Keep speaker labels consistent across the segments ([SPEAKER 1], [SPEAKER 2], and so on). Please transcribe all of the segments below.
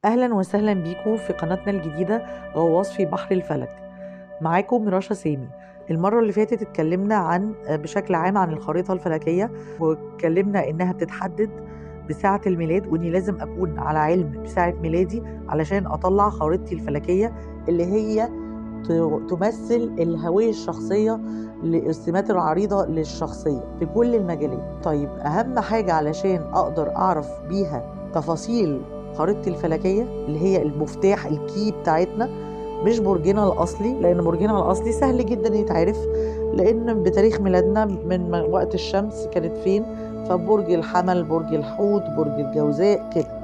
[SPEAKER 1] أهلا وسهلا بيكم في قناتنا الجديدة غواص في بحر الفلك. معاكم رشا سامي. المرة اللي فاتت اتكلمنا بشكل عام عن الخريطة الفلكية، واتكلمنا إنها بتتحدد بساعة الميلاد، وإني لازم أكون على علم بساعة ميلادي علشان أطلع خريطتي الفلكية اللي هي تمثل الهوية الشخصية للسمات العريضة للشخصية في كل المجالات. طيب، أهم حاجة علشان أقدر أعرف بيها تفاصيل خريطتي الفلكية اللي هي المفتاح الكي بتاعتنا، مش برجنا الأصلي، لأن برجنا الأصلي سهل جدا يتعرف، لأن بتاريخ ميلادنا من وقت الشمس كانت فين، فبرج الحمل، برج الحوت، برج الجوزاء كده.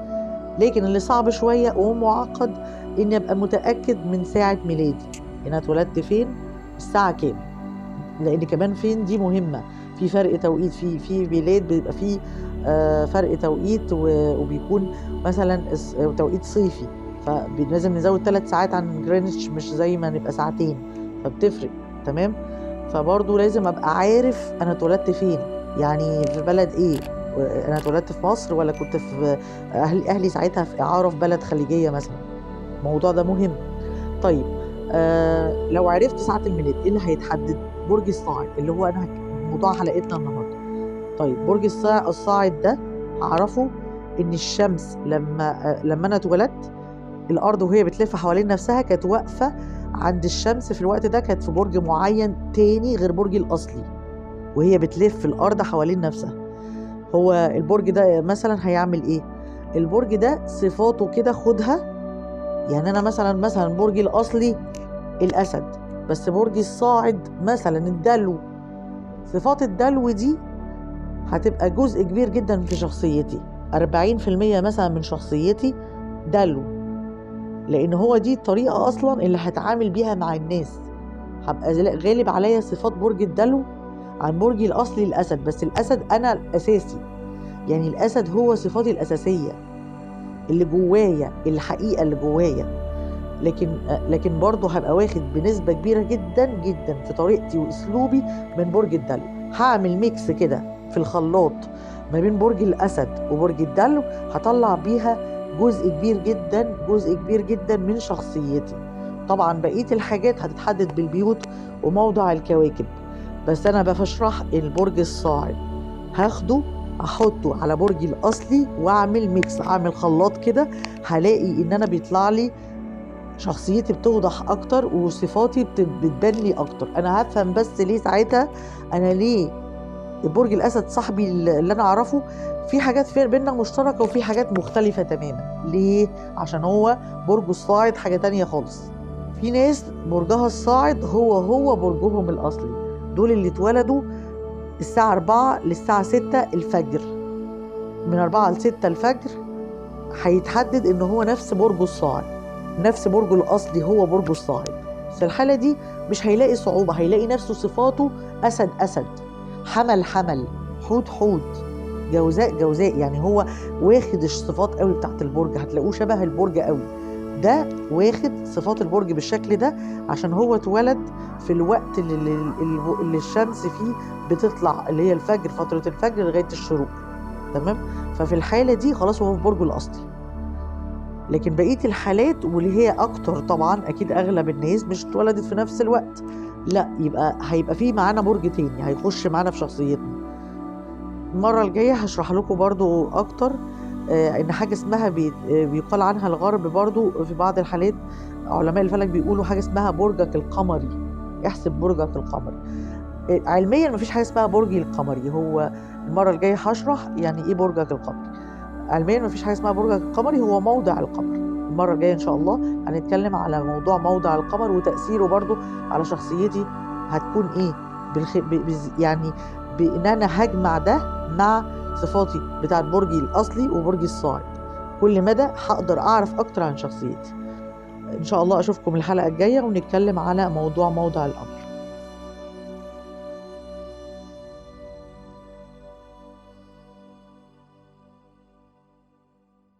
[SPEAKER 1] لكن اللي صعب شوية ومعقد إني أبقى متأكد من ساعة ميلادي، أنا اتولدت فين، الساعة كام، لأن كمان فين دي مهمة. في فرق توقيت، في بلاد بيبقى فيه فرق توقيت وبيكون مثلا توقيت صيفي، فلازم نزود 3 ساعات عن جرينتش، مش زي ما نبقى ساعتين، فبتفرق. تمام. فبرضو لازم ابقى عارف انا اتولدت فين، يعني في بلد ايه، انا اتولدت في مصر ولا كنت في اهلي ساعتها في اعاره في بلد خليجيه مثلا. الموضوع ده مهم. طيب، لو عرفت ساعه الميلاد ايه اللي هيتحدد؟ برج الصاعد، اللي هو موضوع حلقتنا النهارده. طيب، برج الصاعد ده هعرفه ان الشمس لما انا اتولدت، الارض وهي بتلف حوالين نفسها كانت واقفه عند الشمس في الوقت ده، كانت في برج معين تاني غير برجي الاصلي، وهي بتلف الارض حوالين نفسها. هو البرج ده مثلا هيعمل ايه؟ البرج ده صفاته كده خدها، يعني انا مثلا برجي الاصلي الاسد، بس برجي الصاعد مثلا الدلو. صفات الدلو دي هتبقى جزء كبير جدا في شخصيتي، 40% مثلا من شخصيتي دلو، لان هو دي الطريقه اصلا اللي هتعامل بيها مع الناس. هبقى غالب عليا صفات برج الدلو عن برجي الاصلي الاسد، بس الاسد انا الاساسي، يعني الاسد هو صفاتي الاساسيه اللي جوايا، الحقيقه اللي جوايا. لكن برضه هبقى واخد بنسبه كبيره جدا جدا في طريقتي واسلوبي من برج الدلو. هعمل ميكس كده في الخلاط ما بين برج الاسد وبرج الدلو، هطلع بيها جزء كبير جدا من شخصيتي. طبعا بقيه الحاجات هتتحدد بالبيوت وموضع الكواكب، بس انا بشرح البرج الصاعد هاخده احطه على برجي الاصلي واعمل ميكس، اعمل خلاط كده، هلاقي ان انا بيطلع لي شخصيتي بتوضح اكتر وصفاتي بتبان لي اكتر. انا هفهم بس ليه ساعتها انا ليه برج الاسد صاحبي اللي انا اعرفه في حاجات في بيننا مشتركه وفي حاجات مختلفه تماما. ليه؟ عشان هو برج الصاعد حاجه تانية خالص. في ناس برجها الصاعد هو برجهم الاصلي، دول اللي اتولدوا الساعه 4 للساعه 6 الفجر، من 4 ل 6 الفجر هيتحدد ان هو نفس برجه الصاعد، نفس برجه الاصلي هو برجه الصاعد. في الحاله دي مش هيلاقي صعوبه، هيلاقي نفسه صفاته اسد، حمل حمل، حوت حوت، جوزاء جوزاء، يعني هو واخد الصفات قوي بتاعت البرج، هتلاقوه شبه البرج قوي. ده واخد صفات البرج بالشكل ده عشان هو اتولد في الوقت اللي الشمس فيه بتطلع، اللي هي الفجر، فترة الفجر لغاية الشروق. تمام. ففي الحالة دي خلاص هو في برجه الأصلي. لكن بقية الحالات واللي هي أكتر طبعا، أكيد أغلب الناس مش اتولدت في نفس الوقت، لا، هيبقى فيه معانا برج تاني هيخش معانا في شخصيتنا. المرة الجاية هشرح لكم برضو أكتر إن حاجة اسمها بيقال عنها الغرب برضو في بعض الحالات، علماء الفلك بيقولوا حاجة اسمها برجك القمري، احسب برجك القمري. علميا مفيش حاجة اسمها برجي القمري، هو المرة الجاية هشرح يعني إيه برجك القمري. علميا مفيش حاجة اسمها برجك القمري، هو موضع القمر. المرة الجاية إن شاء الله هنتكلم على موضوع موضع القمر وتأثيره برضو على شخصيتي هتكون إيه، يعني بإن أنا هجمع ده مع صفاتي بتاعت برجي الأصلي وبرجي الصاعد. كل مدى هقدر أعرف أكتر عن شخصيتي. إن شاء الله أشوفكم الحلقة الجاية ونتكلم على موضوع موضع القمر.